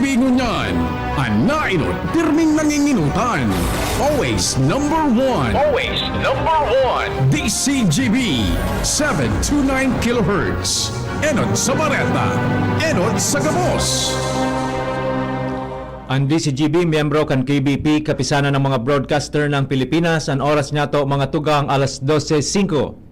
DCGB ngunyan. Anainot, pirming nanginginutan. Always number one. Always number one. DCGB, 729 kHz. Enot sa Bareta. Enot sa Gabos. Ang DCGB, miyembro kan KBP, kapisanan ng mga broadcaster ng Pilipinas. Ang oras niya to mga tugang alas 12:05.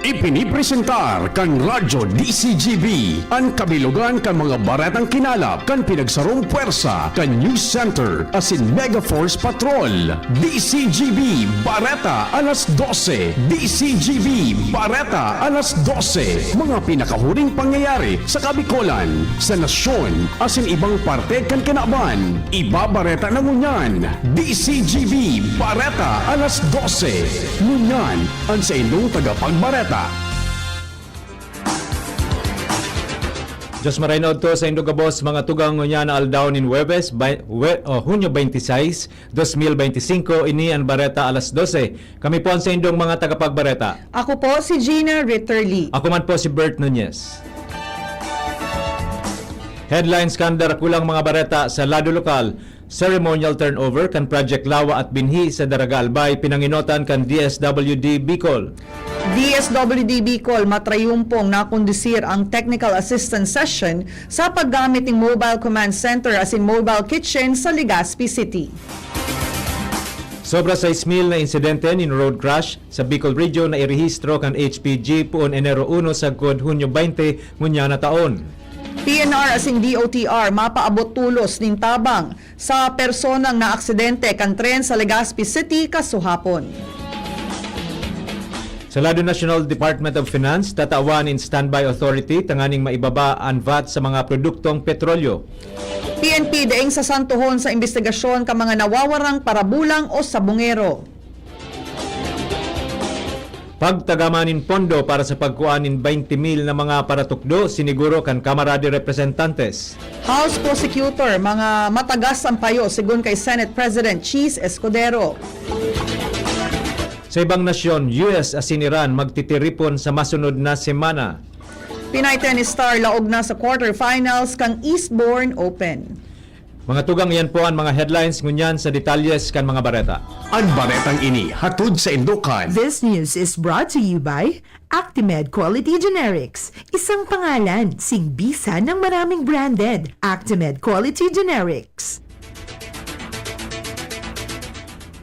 Ipinipresentar kan Radyo DCGB ang kabilugan kan mga baretang kinalap kan pinagsarong puwersa kan News Center asin Mega Force Patrol. DCGB Bareta alas 12. DCGB Bareta alas 12. Mga pinakahuring pangyayari sa Kabikolan, sa nasyon asin ibang parte kan kinaban. Iba Bareta na ngunyan. DCGB Bareta alas 12. Ngunyan ang sa inyong tagapagbareta. Diyos maraynod to sa Indogabos, mga tugang ngunyan na aldaw ni Huwebes, Hunyo 26, 2025, ini ang Bareta alas 12. Kami po ang sa indong mga tagapagbareta. Ako po si Gina Ritterly. Ako man po si Bert Nunez. Headlines kan darakulang mga bareta sa lado lokal. Ceremonial turnover kan Project Lawa at Binhi sa Daraga Albay, pinanginotan kan DSWD Bicol. DSWD Bicol matrayumpong nakondisir ang technical assistance session sa paggamit ng Mobile Command Center as in Mobile Kitchen sa Legazpi City. Sobra 6,000 na insidente ni road crash sa Bicol Region na irehistro kan HPG puon Enero 1 sa Hunyo 20 ngunya na taon. PNR as in DOTR mapaabot tulos ning tabang sa personang na aksidente kan tren sa Legazpi City kasuhapon. Sa lado National Department of Finance, tatawan in standby authority tanganing maibaba ang VAT sa mga produktong petrolyo. PNP daing sa santuhon sa investigasyon ka mga nawawarang parabulang o sabungero. Pagtagamanin pondo para sa pagkuanin 20,000 na mga paratukdo, siniguro kan Kamara de Representantes. House Prosecutor, mga matagas ang payo sigun kay Senate President Cheese Escudero. Sa ibang nasyon, US asin Iran magtitiripon sa masunod na semana. Pinay tennis star laog na sa quarterfinals kang Eastbourne Open. Mga tugang yan po ang mga headlines ngunyan sa detalyes kan mga bareta. Ang baretang ini hatod sa Indukan. This news is brought to you by Actimed Quality Generics. Isang pangalan, singbisa ng maraming branded. Actimed Quality Generics.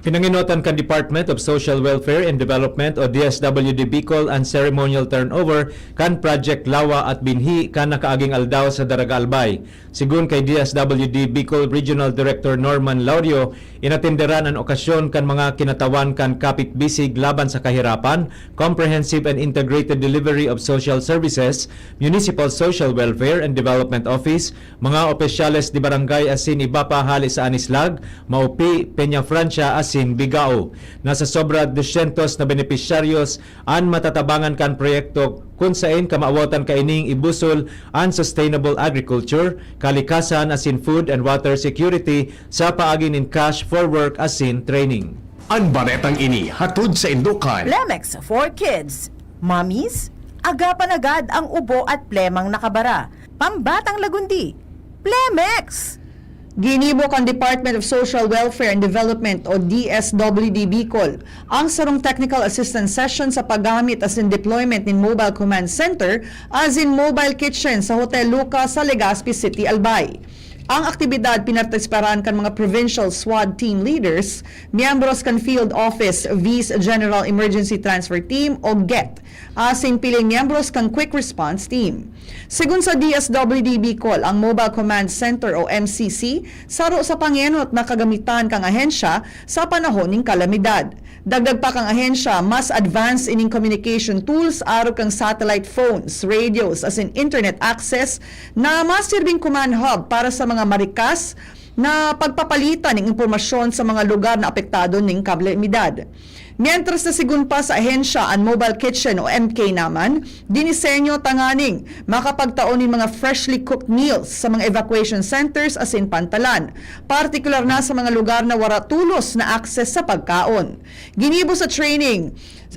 Pinanginotan kan Department of Social Welfare and Development o DSWD Bicol ang ceremonial turnover kan Project Lawa at Binhi kan nakaaging aldaw sa Daraga Albay. Sigun kay DSWD Bicol Regional Director Norman Laudio, inatinderan ang okasyon kan mga kinatawan kan kapit-bisig laban sa kahirapan, comprehensive and integrated delivery of social services, Municipal Social Welfare and Development Office, mga opisyales di barangay asin iba pa hali sa Anislag, Maupi, Peña Francia asin Bigao. Nasa sobra 200 na benepisyaryos ang matatabangan kan proyekto kung saan kamaawatan kaining ibusol ang sustainable agriculture, kalikasan asin food and water security sa paagin in cash for work asin training. Ang baretang ini hatod sa Indukan. Plemex for Kids. Mommies, agapan agad ang ubo at plemang nakabara. Pambatang lagundi. Plemex! Ginibo kan Department of Social Welfare and Development o DSWD Bicol ang sarong technical assistance session sa paggamit as in deployment ng Mobile Command Center as in Mobile Kitchen sa Hotel Luca sa Legazpi City, Albay. Ang aktibidad pinartisiparan kan mga provincial SWAT team leaders, miyembros kan Field Office Vice General Emergency Transfer Team o GET, asin piling miyembros kan Quick Response Team. Sigun sa DSWD Bicol, ang Mobile Command Center o MCC saro sa pangenot na kagamitan kang ahensya sa panahon ng kalamidad. Dagdag pa kang ahensya, mas advanced ining communication tools aro kang satellite phones, radios as in internet access na masirbing command hub para sa mga marikas na pagpapalitan ng impormasyon sa mga lugar na apektado ng kalamidad. Mientras na sigun pa sa ahensya ang Mobile Kitchen o MK naman, dinisenyo tanganing makapagtaon ng mga freshly cooked meals sa mga evacuation centers as in Pantalan, partikular na sa mga lugar na wala tulos na access sa pagkaon. Ginibo sa training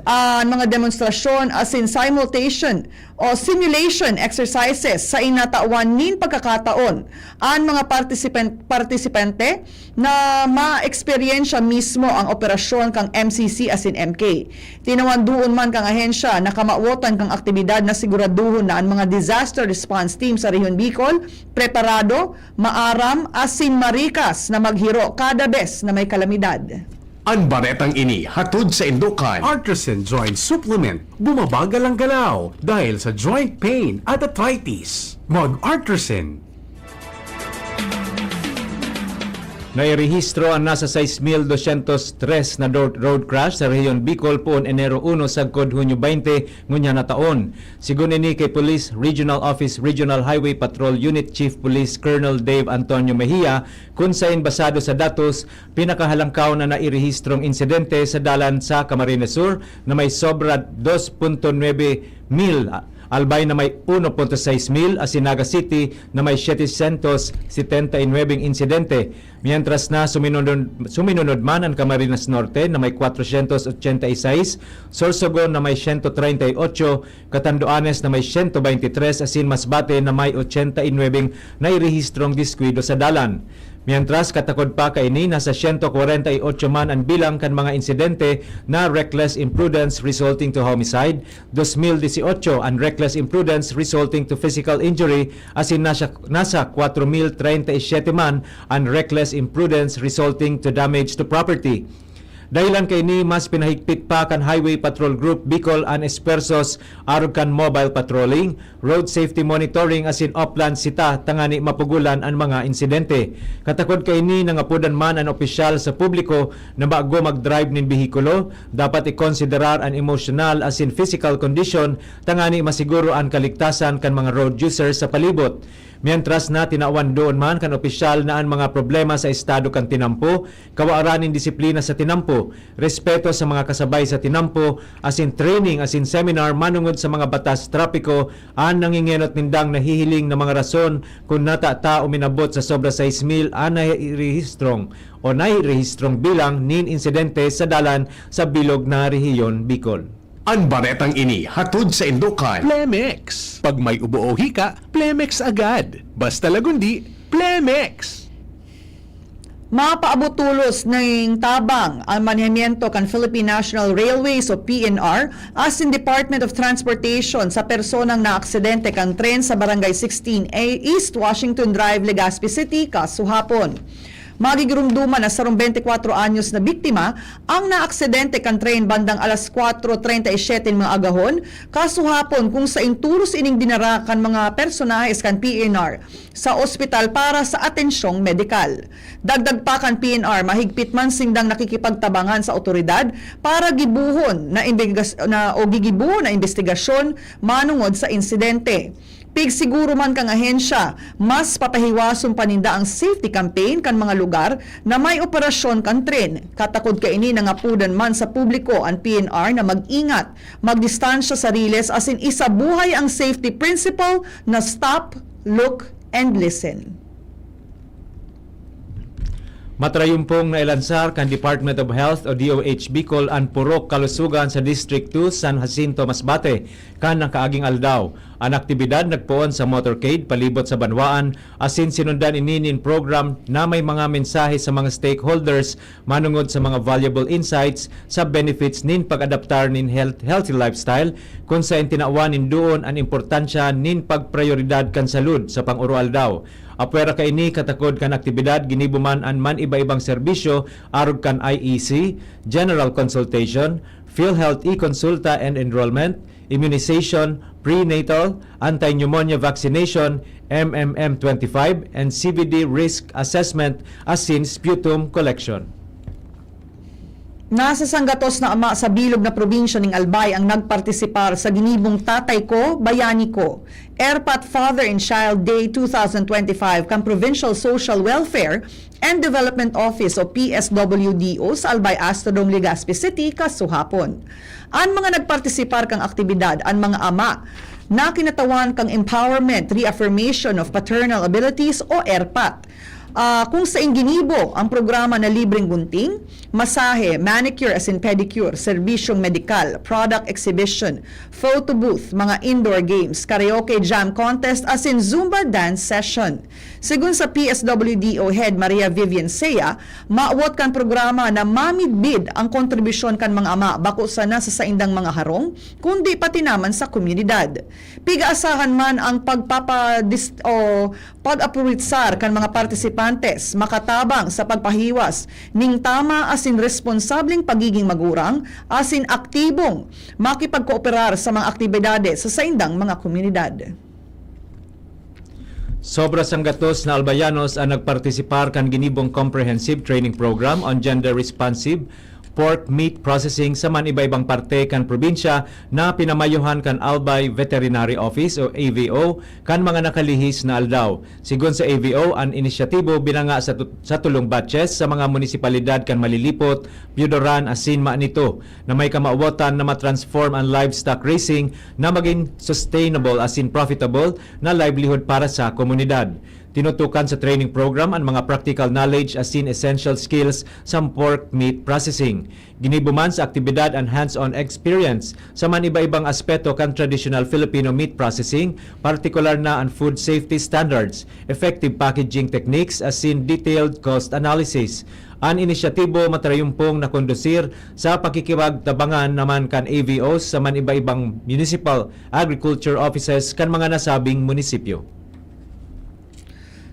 ang mga demonstrasyon as in simultaneous o simulation exercises sa inatawan nin pagkakataon ang mga partisipante na ma-eksperyensya mismo ang operasyon kang MCC as in MK. Tinawan doon man kang ahensya na kamawotan kang aktibidad na siguraduhon na ang mga disaster response team sa Rehiyon Bicol preparado, maaram, asin marikas na maghiro kada bes na may kalamidad. Ang baretang ini hatod sa Indukan. Artisan Joint Supplement. Bumabagal ang galaw dahil sa joint pain at arthritis. Mag-Artisan. Nairehistro ang nasa 6,203 na road crash sa Rehiyon Bicol poon Enero 1 sagkod Hunyo 20 ngunya na taon. Sigun ini kay Police Regional Office Regional Highway Patrol Unit Chief Police Colonel Dave Antonio Mejia kung sain basado sa datos pinakahalangkaw na nairehistrong insidente sa dalan sa Camarines Sur na may sobra 2.9 mil Albay na may 1.6 mil, Asinaga City na may 779 insidente. Mientras na suminunod man ang Camarines Norte na may 486, Sorsogon na may 138, Catanduanes na may 123, asin Masbate na may 89 na irehistrong diskwido sa dalan. Mientras katakod pa kaini nasa 148 man ang bilang kan mga insidente na reckless imprudence resulting to homicide, 2018 ang reckless imprudence resulting to physical injury, asin nasa 4,037 man ang reckless imprudence resulting to damage to property. Dahilan kay ni mas pinahigpit pa kan Highway Patrol Group Bicol an Espersos arog kan mobile patrolling, road safety monitoring asin upland sita tangani mapugulan ang mga insidente. Katakod kay ni nangapudan man ang opisyal sa publiko na bago mag-drive nin behikulo, dapat ikonsiderar ang emotional asin physical condition tangani masiguro ang kaligtasan kan mga road users sa palibot. Mientras na tinawan doon man kan opisyal na ang mga problema sa estado kan tinampo, kawaaranin disiplina sa tinampo, respeto sa mga kasabay sa tinampo, asin training asin seminar manungod sa mga batas trapiko, ang nangingenot nindang nahihiling na mga rason kung nata uminabot sa sobra 6,000 ang nairehistrong bilang nin insidente sa dalan sa bilog na Rehiyon Bicol. Ang baretang ini hatod sa Indukan. Plemex. Pag may ubo o hika, Plemex agad. Basta lagundi, Plemex. Mapaabot tulos ng tabang ang manihimiento kan Philippine National Railways o PNR as in Department of Transportation sa personang naaksidente kan tren sa Barangay 16A East Washington Drive, Legazpi City, kasuhapon. Magigurumduman na sarong 24 anyos na biktima ang naaksidente kan train bandang alas 4:37 mga agahon kasuhapon kung sa inturos ining dinara kan mga personahes kan PNR sa ospital para sa atensyong medikal. Dagdag pa kan PNR mahigpit man singdang nakikipagtabangan sa otoridad para gibuhon na investigasyon manungod sa insidente. Siguro man kang ahensya, mas papahiwason paninda ang safety campaign kan mga lugar na may operasyon kan tren. Katakod kaini nangapudan man sa publiko ang PNR na mag-ingat, magdistansya sa riles asin isabuhay ang safety principle na stop, look, and listen. Matrayumpong nailansar kan Department of Health o DOH Bicol ang purok kalusugan sa District 2 San Jacinto, Masbate kan ng kaaging aldaw. Ang aktibidad nagpoon sa motorcade palibot sa Banwaan asin sinundan ininin program na may mga mensahe sa mga stakeholders manungod sa mga valuable insights sa benefits nin pag-adaptar nin healthy lifestyle kung sa tinawanin doon ang importansya nin pagprioridad kan salud sa pang-uro aldaw. Apwera kaini katakod kan aktibidad ginibuman an man iba-ibang serbisyo arog kan IEC, General Consultation, PhilHealth e-Consulta and Enrollment, Immunization, Prenatal, Anti-Pneumonia Vaccination, MMM25, and CVD Risk Assessment asin sputum collection. Nasa sanggatos na ama sa bilog na probinsya ng Albay ang nagpartisipar sa ginibong Tatay Ko, Bayani Ko, ERPAT Father and Child Day 2025 kan Provincial Social Welfare and Development Office o PSWDO sa Albay Astrodome, Legazpi City, kasuhapon. Ang mga nagpartisipar kang aktibidad, ang mga ama na kinatawan kang Empowerment Reaffirmation of Paternal Abilities o ERPAT. kung sa ginibo ang programa na libreng gunting, masahe, manicure as in pedicure, serbisyong medikal, product exhibition, photo booth, mga indoor games, karaoke jam contest as in Zumba dance session. Sigun sa PSWDO Head Maria Vivian Sea, maawat kan programa na mamidbid ang kontribusyon kan mga ama bako sana sa saindang mga harong, kundi pati naman sa komunidad. Pigaasahan man ang pag-apuritsar kan mga partisipantes makatabang sa pagpahiwas ning tama asin responsableng pagiging magurang asin aktibong makipagkooperar sa mga aktibidades sa saindang mga komunidad. Sobra sang gatos na albayanos ang nagpartisipar kan ginibong comprehensive training program on gender responsive pork meat processing sa man iba-ibang parte kan probinsya na pinamayuhan kan Albay Veterinary Office o AVO kan mga nakalihis na aldaw. Sigon sa AVO, ang inisyatibo binanga sa tulong batches sa mga munisipalidad kan Malilipot, Piudoran, asin Maanito na may kamauwatan na matransform ang livestock raising na maging sustainable asin profitable na livelihood para sa komunidad. Tinutukan sa training program ang mga practical knowledge asin essential skills sa pork meat processing. Ginibuman sa aktibidad ang hands-on experience sa man iba-ibang aspeto kan traditional Filipino meat processing, partikular na ang food safety standards, effective packaging techniques asin detailed cost analysis. Ang inisyatibo matarayumpong na kondusir sa pakikipagtabangan naman kan AVOs sa man iba-ibang municipal agriculture offices kan mga nasabing munisipyo.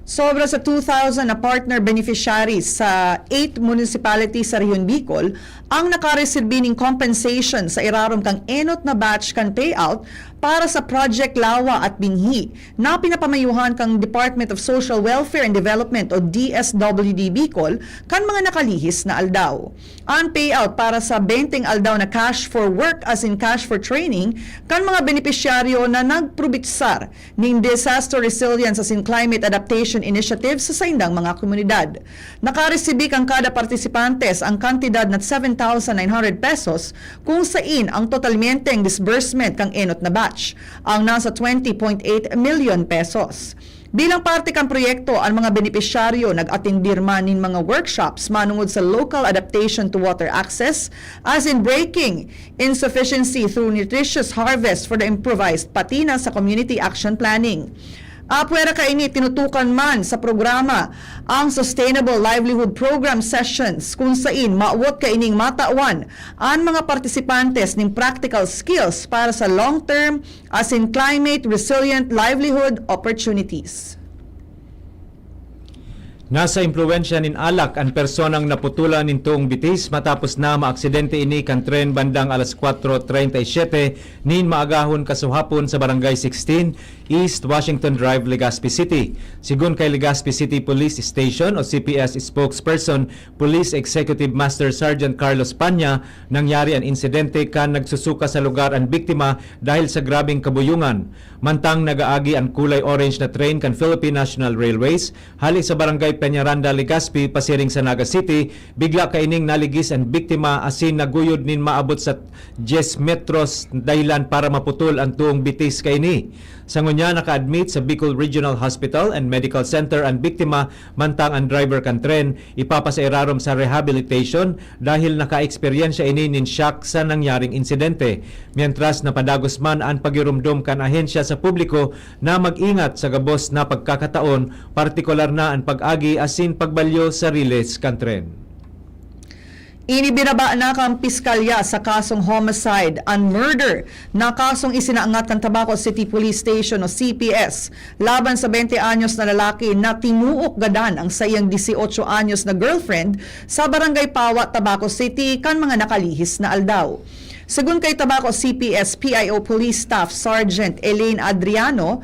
Sobra sa 2,000 na partner beneficiaries sa 8 municipalities sa Rehiyon Bicol ang nakaresirbi ng compensation sa irarom kang enot na batch kan payout para sa Project Lawa at Binhi na pinapamayuhan kang Department of Social Welfare and Development o DSWD Bicol kan mga nakalihis na aldaw. Ang payout para sa 20 aldaw na cash for work as in cash for training kan mga benepisyaryo na nagprobitsar ng disaster resilience as in climate adaptation initiative sa saindang mga komunidad. Nakaresibik ang kada partisipantes ang kantidad na 7,900 pesos kung sain ang totalmenteng disbursement kang enot na batch ang nasa 20.8 million pesos. Bilang parte kang proyekto, ang mga benepisyaryo nag-atindir man ng mga workshops manungod sa local adaptation to water access as in breaking insufficiency through nutritious harvest for the improvised pati na sa community action planning. Puwera kaini tinutukan man sa programa ang Sustainable Livelihood Program Sessions kung sain maawat kaining matawan ang mga partisipantes ng practical skills para sa long-term as in climate resilient livelihood opportunities. Nasa impluwensya nin alak ang personang naputulan nitong bitis matapos na maaksidente ini kan tren bandang alas 4:37 nin maagahon kasuhapon sa Barangay 16, East Washington Drive, Legazpi City. Sigun kay Legazpi City Police Station o CPS spokesperson, Police Executive Master Sergeant Carlos Panya, nangyari ang insidente kan nagsusuka sa lugar ang biktima dahil sa grabing kabuyungan. Mantang nagaagi ang kulay orange na train kan Philippine National Railways hali sa Barangay Peñaranda, Legazpi, pasiring sa Naga City, bigla kaining naligis ang biktima asin naguyod nin maabot sa 10 metros dahilan para maputol ang tuong bitis kaini. Sa ngunya naka-admit sa Bicol Regional Hospital and Medical Center ang biktima, mantang ang driver kan tren ipapasairarom sa rehabilitation dahil naka-eksperyensya ini nin shock sa nangyaring insidente. Mientras napadagos man ang pagirumdum kan ahensya sa publiko na mag-ingat sa gabos na pagkakataon, partikular na ang pag-agi asin pagbalyo sa riles kan tren. Inibinaba na kang piskalya sa kasong homicide and murder na kasong isinaangat kan Tabaco City Police Station o CPS laban sa 20 anyos na lalaki na tinuok gadan ang sayang 18 anyos na girlfriend sa Barangay Pawa, Tabaco City kan mga nakalihis na aldaw. Sagun kay Tabaco CPS PIO Police Staff Sergeant Elaine Adriano,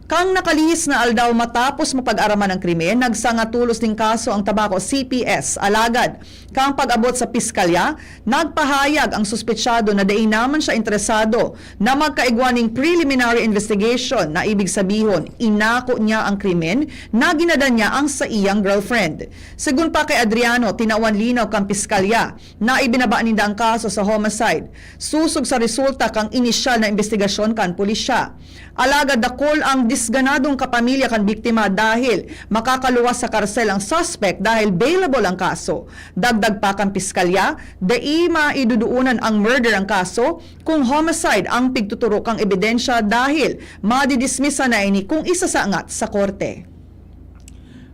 kang nakalihis na aldaw matapos mapag-araman ng krimen, nagsangatulos ng kaso ang Tabaco CPS. Alagad, kang pag-abot sa piskalya, nagpahayag ang suspetsado na daing naman siya interesado na magkaigwaning preliminary investigation na ibig sabihin, inako niya ang krimen na ginadan niya ang sa iyang girlfriend. Sigun pa kay Adriano, tinawan linaw kang piskalya na ibinaba ninda ang kaso sa homicide. Susog sa resulta kang inisyal na investigasyon kan pulisya. Alagad dakol ang disganadong kapamilya kan biktima dahil makakaluwas sa karsel ang suspect dahil bailable ang kaso. Dagdag pa kang piskalya, dai maiduduunan ang murder ang kaso kung homicide ang pigtuturo kang ebidensya dahil madidismissa na ini kung isa sa angat sa korte.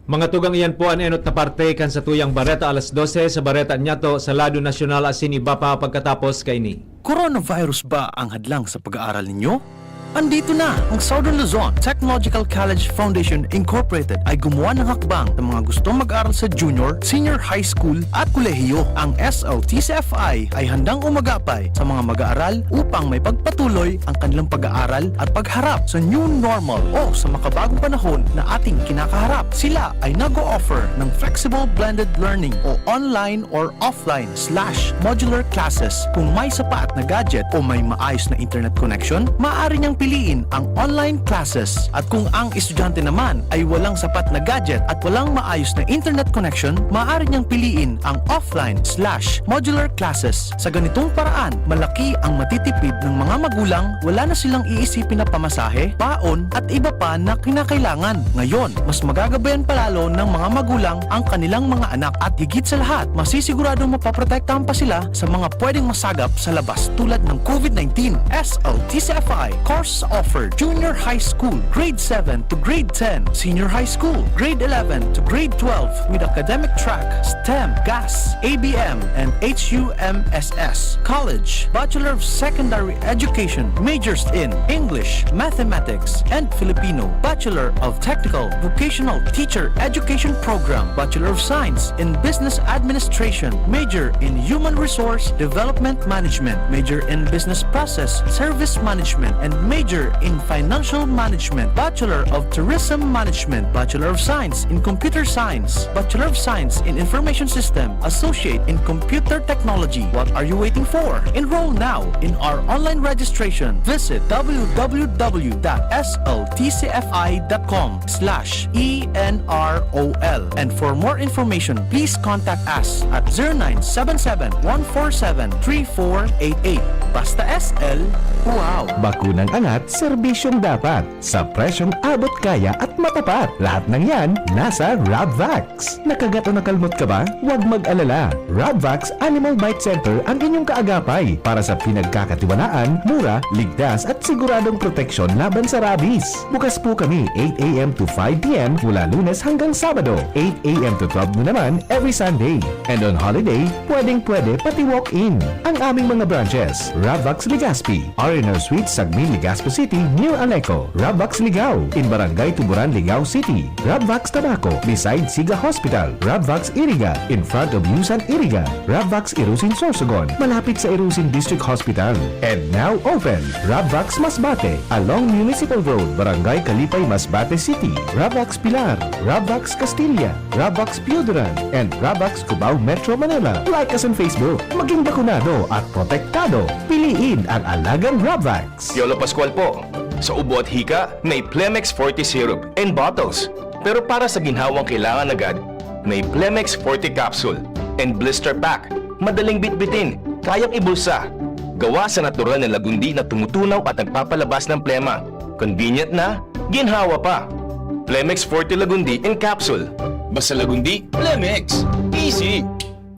Mga tugang iyan po ang enot na parte kan sa tuyang Bareta alas 12 sa Bareta Nyato sa Lado Nasyonal asin iba pa pagkatapos kaini. Coronavirus ba ang hadlang sa pag-aaral ninyo? Andito na ang Southern Luzon Technological College Foundation Incorporated ay gumawa ng hakbang ng mga gustong mag-aral sa junior, senior high school at kolehiyo. Ang SLTCFI ay handang umagapay sa mga mag-aaral upang may pagpatuloy ang kanilang pag-aaral at pagharap sa new normal o sa makabagong panahon na ating kinakaharap. Sila ay nag-o-offer ng flexible blended learning o online or offline/modular classes. Kung may sapat na gadget o may maayos na internet connection, maaari niyang piliin ang online classes. At kung ang estudyante naman ay walang sapat na gadget at walang maayos na internet connection, maaari niyang piliin ang offline/modular classes. Sa ganitong paraan, malaki ang matitipid ng mga magulang, wala na silang iisipin na pamasahe, baon at iba pa na kinakailangan. Ngayon, mas magagabayan palalo ng mga magulang ang kanilang mga anak at higit sa lahat, masisiguradong mapaprotektahan pa sila sa mga pwedeng masagap sa labas tulad ng COVID-19. SLTCFI course offered junior high school, grade 7 to grade 10, senior high school, grade 11 to grade 12 with academic track, STEM, GAS, ABM, and HUMSS. College, Bachelor of Secondary Education, majors in English, Mathematics, and Filipino. Bachelor of Technical Vocational Teacher Education Program, Bachelor of Science in Business Administration, major in Human Resource Development Management, major in Business Process Service Management, and major in Financial Management, Bachelor of Tourism Management, Bachelor of Science in Computer Science, Bachelor of Science in Information System, Associate in Computer Technology. What are you waiting for? Enroll now in our online registration. Visit www.sltcfi.com/ENROL. And for more information, please contact us at 0977-147-3488. Basta SL, wow! Bakunang angat, serbisyong dapat. Sa presyong abot kaya at matapat. Lahat ng yan, nasa Rabvax. Nakagat o nakalmot ka ba? Huwag mag-alala. Rabvax Animal Bite Center ang inyong kaagapay para sa pinagkakatiwalaan, mura, ligtas at siguradong proteksyon laban sa rabies. Bukas po kami 8 a.m. to 5 p.m. mula Lunes hanggang Sabado, 8 a.m. to 12 noon naman every Sunday. And on holiday, pwedeng-pwede pati walk-in. Ang aming mga branches, Rabvax Legazpi, R&R Suites, Sagmi, Legazpo City, New Aleco, Rabvax Ligao, in Barangay Tuburan, Ligao City, Rabvax Tabaco, beside Siga Hospital, Rabvax Iriga, in front of Yusan Iriga, Rabvax Irusin Sorsogon, malapit sa Irusin District Hospital, and now open, Rabvax Masbate, along Municipal Road, Barangay Kalipay, Masbate City, Rabvax Pilar, Rabvax Castilla, Rabvax Piuduran, and Rabvax Cubao Metro Manila. Like us on Facebook, maging bakunado at protektado. Piliin ang alagang Rabvax. Yolo Pascual po. Sa ubo at hika, may Plemex Forte Syrup and bottles. Pero para sa ginhawang kailangan agad, may Plemex Forte Capsule and Blister Pack. Madaling bitbitin, kayang ibulsa. Gawa sa natural na lagundi na tumutunaw at nagpapalabas ng plema. Convenient na, ginhawa pa. Plemex Forte Lagundi in Capsule. Basta lagundi, Plemex. Easy!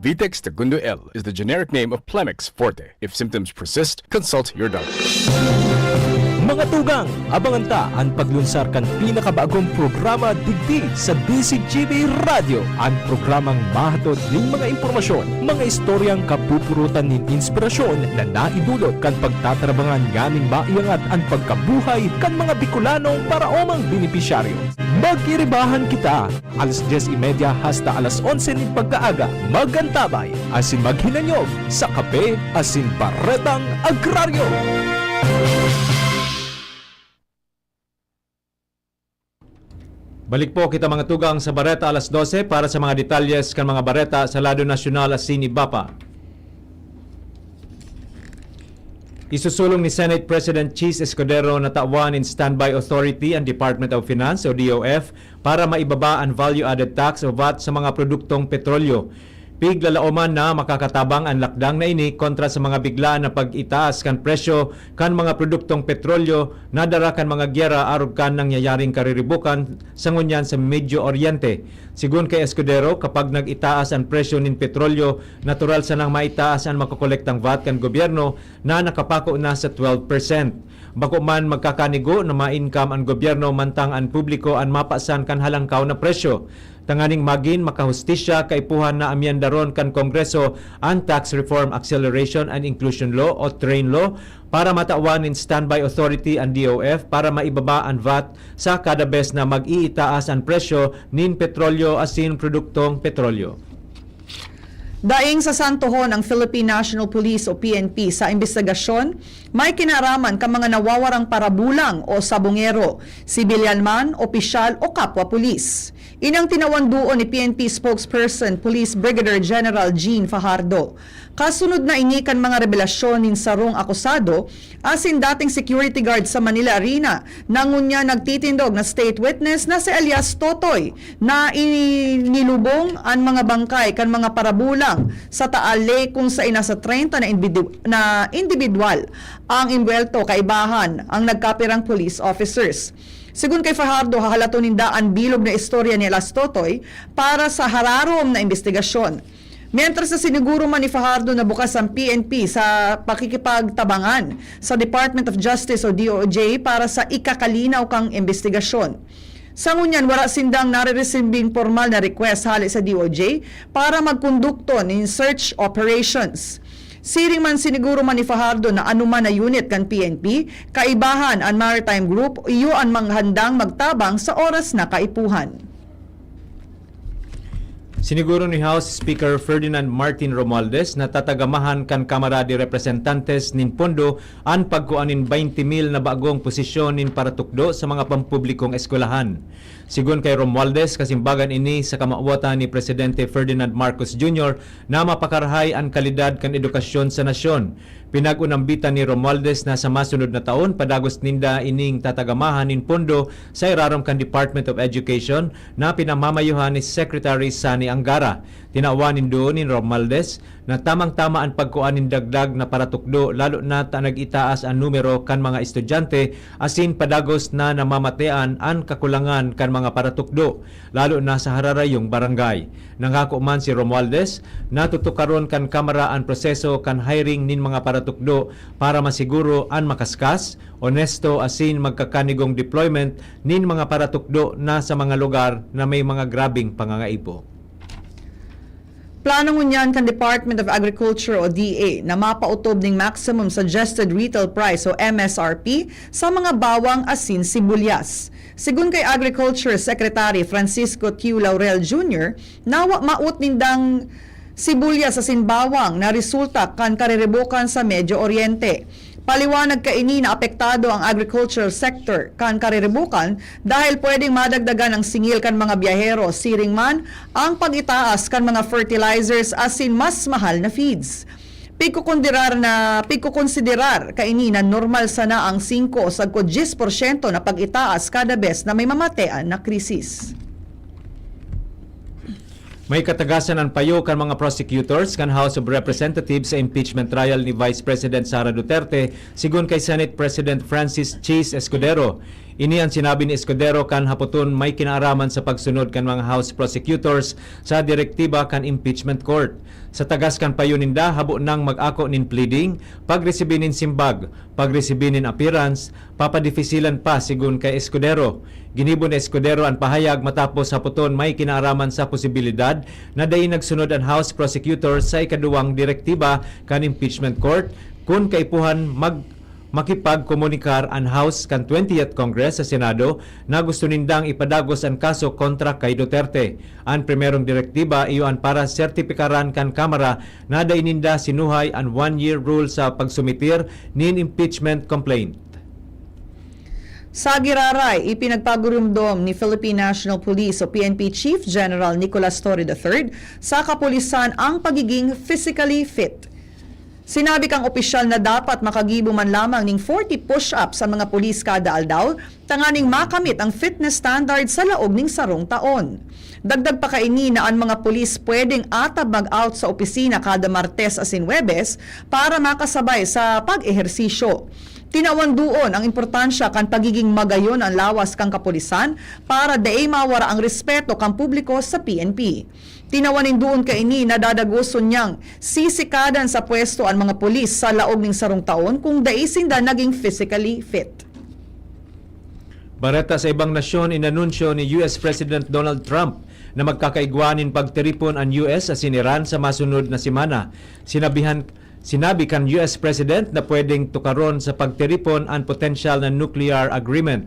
Vitex Segundo L is the generic name of Plemex Forte. If symptoms persist, consult your doctor. Mga tugang, abangan ta ang paglunsar kan pinakabagong programa digdi sa DCGB Radio. Ang programang mahatod ng mga impormasyon, mga istoryang kapupurutan ng inspirasyon na naidulot kan pagtatrabangan ngaming maiangat ang pagkabuhay kan mga Bicolanong paraomang benepisyaryo. Mag-iribahan kita, alas 10:30 hasta alas 11 ng pagkaaga. Magantabay, asin maghinanyog sa kape, asin paretang agraryo. Balik po kita mga tugang sa Bareta alas 12 para sa mga detalyes kan mga Bareta sa Lado Nasyonal asin iba pa. Isusulong ni Senate President Cheese Escudero na tawan in standby authority ang Department of Finance o DOF para maibaba ang value-added tax o VAT sa mga produktong petrolyo. Piglalauman na makakatabang ang lakdang na ini kontra sa mga biglaan na pag-itaas kan presyo kan mga produktong petrolyo na dara kan mga gyera arog kan nangyayaring kariribukan sa ngunyan sa Medyo Oriente. Sigun kay Escudero, kapag nag-itaas ang presyo nin petrolyo, natural sa nang maitaas ang makukolektang VAT kan gobyerno na nakapako na sa 12%. Bako man magkakanigo na ma-income ang gobyerno mantang ang publiko ang mapasan kan halangkaw na presyo. Tanganing magin makahustisya kaipuhan na amyandaron kan Kongreso ang Tax Reform Acceleration and Inclusion Law o TRAIN Law para matawan in standby authority ang DOF para maibaba ang VAT sa kada bes na mag-iitaas ang presyo nin petrolyo asin produktong petrolyo. Daing sa santohon ang Philippine National Police o PNP sa investigasyon, may kinaraman ka mga nawawarang parabulang o sabongero, sibilyan man, opisyal o kapwa pulis. Inang tinawan doon ni PNP spokesperson Police Brigadier General Jean Fajardo. Kasunod na inikan mga revelasyon nin sarong akusado asin dating security guard sa Manila Arena nangunya nagtitindog na state witness na si alias Totoy na inilubong ang mga bangkay kan mga parabulang sa Taale kung sa inasa 30 na individual ang inwelto kaibahan ang nagkapirang police officers. Sigun kay Fajardo, hahalato ninda ang bilog na istorya ni Alas Totoy para sa hararom na investigasyon. Mientras sa siniguro man ni Fajardo na bukas ang PNP sa pakikipagtabangan sa Department of Justice o DOJ para sa ikakalinaw kang investigasyon. Sa ngunyan, wala sindang nare-receiving formal na request hali sa DOJ para magkondukto ng search operations. Siring man siniguro man ni Fajardo na anuman na unit kan PNP, kaibahan ang maritime group, iyo ang manghandang magtabang sa oras na kaipuhan. Siniguro ni House Speaker Ferdinand Martin Romualdez na tatagamahan kan Kamara de Representantes nin pondo ang pagkuanin 20,000 na bagong posisyon nin para tukdo sa mga pampublikong eskwelahan. Sigun kay Romualdez, kasimbagan ini sa kamawatan ni Presidente Ferdinand Marcos Jr. na mapakarahay ang kalidad kan edukasyon sa nasyon. Pinag-unambitan ni Romualdez na sa masunod na taon padagos ninda ining tatagamahan nin pondo sa irarom kan Department of Education na pinamamayuhan ni Secretary Sani Angara. Tinawanin doon ni Romualdez na tamang-tama ang pagkuanin dagdag na para tukdo lalo na nag-itaas ang numero kan mga estudyante asin padagos na namamatean ang kakulangan kan mga paratukdo lalo na sa hararayong barangay. Nangako man si Romualdez na tutukaron kan Kamara ang proseso kan hiring nin mga paratukdo para masiguro ang makaskas, honesto asin magkakanigong deployment nin mga paratukdo na sa mga lugar na may mga grabing pangangaipo. Plano ngunyan kan Department of Agriculture o DA na mapautob ng maximum suggested retail price o MSRP sa mga bawang asin sibulyas. Sigun kay Agriculture Secretary Francisco Tiu Laurel Jr., nawa maut nindang sibulyas asin bawang na resulta kan kariribukan sa Medyo Oriente. Paliwanag kaini na apektado ang agricultural sector kan kariribukan dahil pwedeng madagdagan ang singil kan mga biyahero, siring man ang pag-itaas kan mga fertilizers asin mas mahal na feeds. Pigkukonsiderar kaini na normal sana ang 5 sa 10% na pag-itaas kada bes na may mamatean na krisis. May katagasan ang payo kan mga prosecutors kan House of Representatives sa impeachment trial ni Vice President Sara Duterte sigun kay Senate President Francis Chis Escudero. Ini ang sinabi ni Escudero kan haputon may kinaaraman sa pagsunod kan mga House prosecutors sa direktiba kan impeachment court. Sa tagas kan payo ninda habo nang mag-ako nin pleading, pagresibinin simbag, pagresibinin appearance, papadifisilan pa sigun kay Escudero. Ginibo ni Escudero ang pahayag matapos haputon may kinaaraman sa posibilidad na dahi nagsunod ang House prosecutors sa ikaduwang direktiba kan impeachment court kung kaipuhan makipagkomunikar ang House kan 20th Congress sa Senado na gusto nindang ipadagos ang kaso kontra kay Duterte. Ang primerong direktiba iyon para sertipikaran kan Kamara na daininda sinuhay ang 1-year rule sa pagsumitir nin impeachment complaint. Sa Giraray, ipinagpagurumdom ni Philippine National Police o PNP Chief General Nicolas Torre III sa kapulisan ang pagiging physically fit. Sinabi kang opisyal na dapat makagibo man lamang ning 40 push-ups sa mga pulis kada aldaw, tanganing makamit ang fitness standard sa laog ning sarong taon. Dagdag pa kaini na ang mga pulis pwedeng atab mag-out sa opisina kada Martes asin Huwebes para makasabay sa pag-ehersisyo. Tinawan doon ang importansya kan pagiging magayon ang lawas kang kapulisan para daay mawara ang respeto kang publiko sa PNP. Tinawanin doon kaini na dadagoson niyang sisikadan sa pwesto ang mga pulis sa laog ning sarong taon kung daay sinda naging physically fit. Bareta sa ibang nasyon, inanunsyo ni US President Donald Trump na magkakaigwanin pagtiripon ang US sa Iran sa masunod na semana. Sinabi kan US President na pwedeng tukaron sa pagtiripon ang potensyal na nuclear agreement.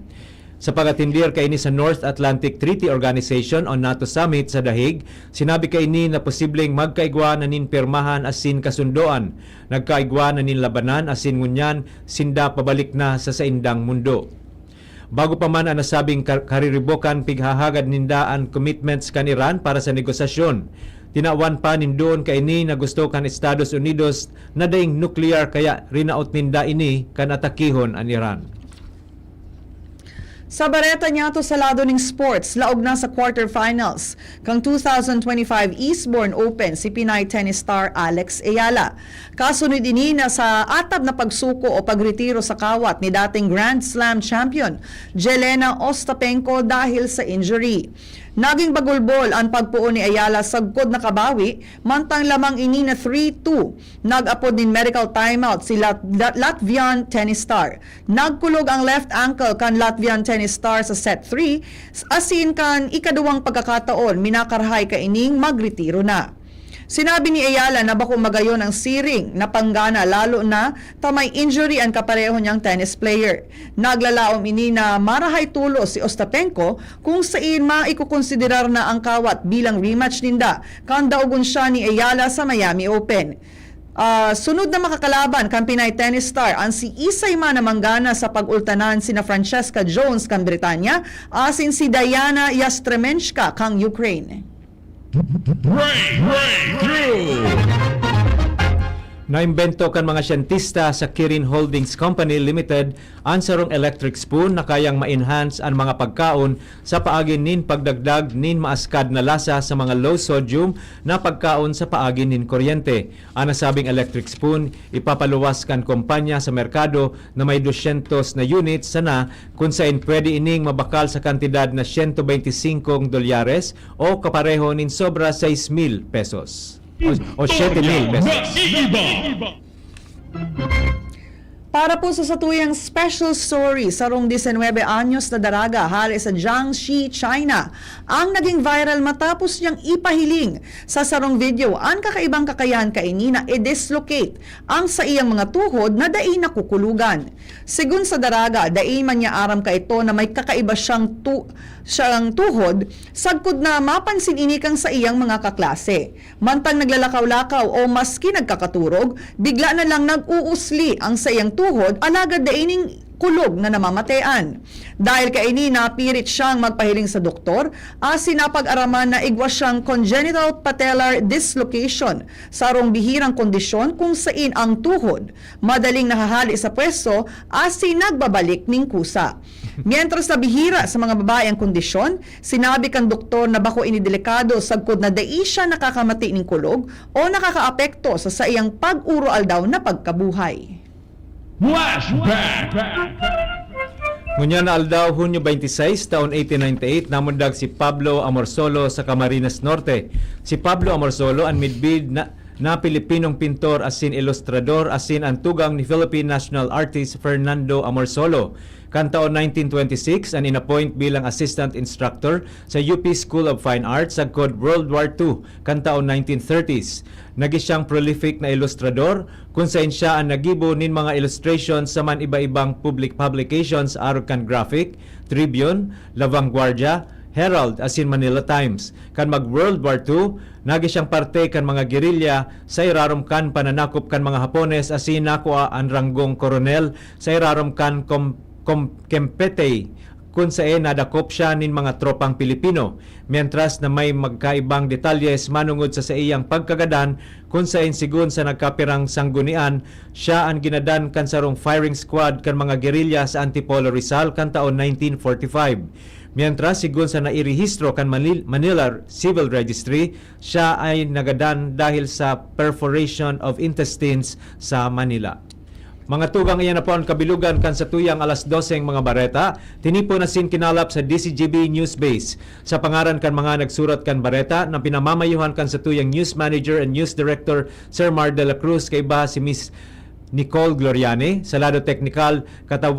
Sa pagatindir kaini sa North Atlantic Treaty Organization o NATO Summit sa Dahig, sinabi kaini na posibleng magkaigwa na nin pirmahan asin kasundoan. Nagkaigwa na nin labanan asin ngunyan sinda pabalik na sa saindang mundo. Bago pa man ang nasabing kariribokan pighahagad ninda ang commitments kan Iran para sa negosasyon. Tinawan pa nindoon kaini na gusto kan Estados Unidos na daing nuclear kaya rinaot ninda ini kan atakihon ang Iran. Sa bareta niya to sa lado ng sports, laog na sa quarterfinals. Kang 2025 Eastbourne Open si Pinay tennis star Alex Ayala. Kasunod ini na sa atab na pagsuko o pagretiro sa kawat ni dating Grand Slam champion Jelena Ostapenko dahil sa injury. Naging bagulbol ang pagpuo ni Ayala sagkod na kabawi, mantang lamang ini na 3-2. Nag-apod nin medical timeout si Latvian tennis star. Nagkulog ang left ankle kan Latvian tennis star sa set 3, asin kan ikaduwang pagkakataon minakarhay ka ining magretiro na. Sinabi ni Ayala na bako magayon ang siring na panggana lalo na tamay injury ang kapareho niyang tennis player. Naglalaom ini na marahay tulo si Ostapenko kung saan maikukonsiderar na ang kawat bilang rematch ninda kan daugon siya ni Ayala sa Miami Open. Sunod na makakalaban kan Pinay tennis star ang si Isay na manggana sa pag-ultanan sina Francesca Jones kang Britanya asin si Diana Yastremenshka kang Ukraine. Naimbento kan mga siyentista sa Kirin Holdings Company Limited ang sarong electric spoon na kayang ma-enhance ang mga pagkaon sa paagin nin pagdagdag nin maaskad na lasa sa mga low sodium na pagkaon sa paagin nin kuryente. Ang nasabing electric spoon ipapaluwas kan kompanya sa merkado na may 200 na units sana kung saan pwede ining mabakal sa kantidad na $125 o kapareho nin sobra 6,000 pesos. O 7,000 pesos. Para po sa satuyang special story, sarong 19 anyos na daraga hali sa Jiangxi, China, ang naging viral matapos niyang ipahiling sa sarong video ang kakaibang kakayahan kaini na i-dislocate ang sa iyang mga tuhod na daing nakukulugan. Sigun sa daraga, daing man niya aram ka ito na may kakaiba siyang tuhod, sagkod na mapansin ini kang sa iyang mga kaklase. Mantang naglalakaw-lakaw o maski nagkakaturog, bigla na lang nag-uusli ang sa iyang tuhod, alagad daining kulog na namamatean. Dahil kaini napirit siyang magpahiling sa doktor, sinapag-araman na igwa siyang congenital patellar dislocation, sarong bihirang kondisyon kung saan ang tuhod madaling nahahali sa pwesto nagbabalik ning kusa. Mientras na bihira sa mga babae ang kondisyon, sinabi kang doktor na bako ini delikado sagkod na dai siya nakakamati ning kulog o nakakaapekto sa iyang pag-uroal daw na pagkabuhay. Ngunya na aldaw, Hunyo 26, taon 1898, namundag si Pablo Amorsolo sa Camarines Norte. Si Pablo Amorsolo ang midbid na Pilipinong pintor asin ilustrador asin ang tugang ni Philippine National Artist Fernando Amorsolo. Kan taon 1926, ang inappoint bilang assistant instructor sa UP School of Fine Arts sa World War II kan taon 1930s. Naging siyang prolific na ilustrador kung saan siya ang nagibo nin mga illustrations sa man iba-ibang public publications aron kan Graphic, Tribune, La Vanguardia, Herald asin Manila Times. Kan mag World War II, nagi siyang parte kan mga gerilya sa irarom kan pananakop kan mga Hapones asin nakuha ang ranggong koronel sa irarom kan Kempete kung saan nadakop siya nin mga tropang Pilipino. Mientras na may magkaibang detalyes manungod sa iyang pagkagadan kung saan sigun sa nagkapirang sanggunian, siya ang ginadan kan sarong firing squad kan mga gerilya sa Antipolo Rizal kan taon 1945. Mientras sigun sa nairehistro kan Manila Civil Registry, siya ay nagadan dahil sa perforation of intestines sa Manila. Mga tugang iyan na po ang kabilugan kan sa tuyang alas 12 mga bareta, tinipo na sin kinalap sa DCGB News Base. Sa pangaran kan mga nagsurat kan bareta, na pinamamayuhan kan sa tuyang News Manager and News Director Sir Mar de la Cruz, kay iba si Miss Nicole Gloriani, sa lado technical,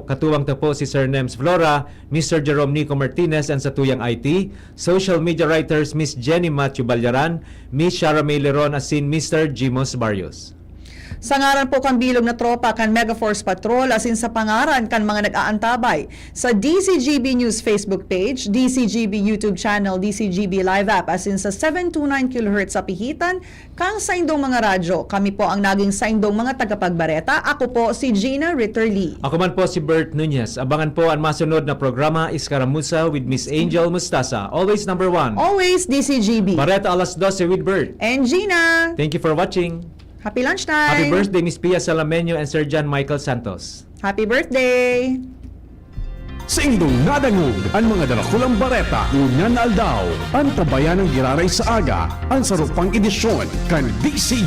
katuwang tapo si Sir Nems Flora, Mr. Jerome Nico Martinez, and sa tuyang IT, social media writers Miss Jenny Matthew Balyaran, Miss Shara May Leron, asin Mr. Jimos Barrios. Sa ngaran po kan bilog na tropa kan Megaforce Patrol, asin sa pangaran kan mga nag-aantabay sa DCGB News Facebook page, DCGB YouTube channel, DCGB Live app, asin sa 729 kHz sa pihitan kang saindong mga radyo. Kami po ang naging saindong mga tagapagbareta. Ako po si Gina Ritterly. Ako man po si Bert Nunez. Abangan po ang masunod na programa Iskaramusa with Miss Angel Mustasa. Always number 1. Always DCGB. Bareta alas 12 with Bert. And Gina. Thank you for watching. Happy lunchtime. Happy birthday Miss Pia Salamenyo and Sir John Michael Santos. Happy birthday. Sa indong nadangog ang mga dalakulang bareta, unyan aldaw, ang tabayan ng giraray sa aga, ang sarupang edisyon kan DCG.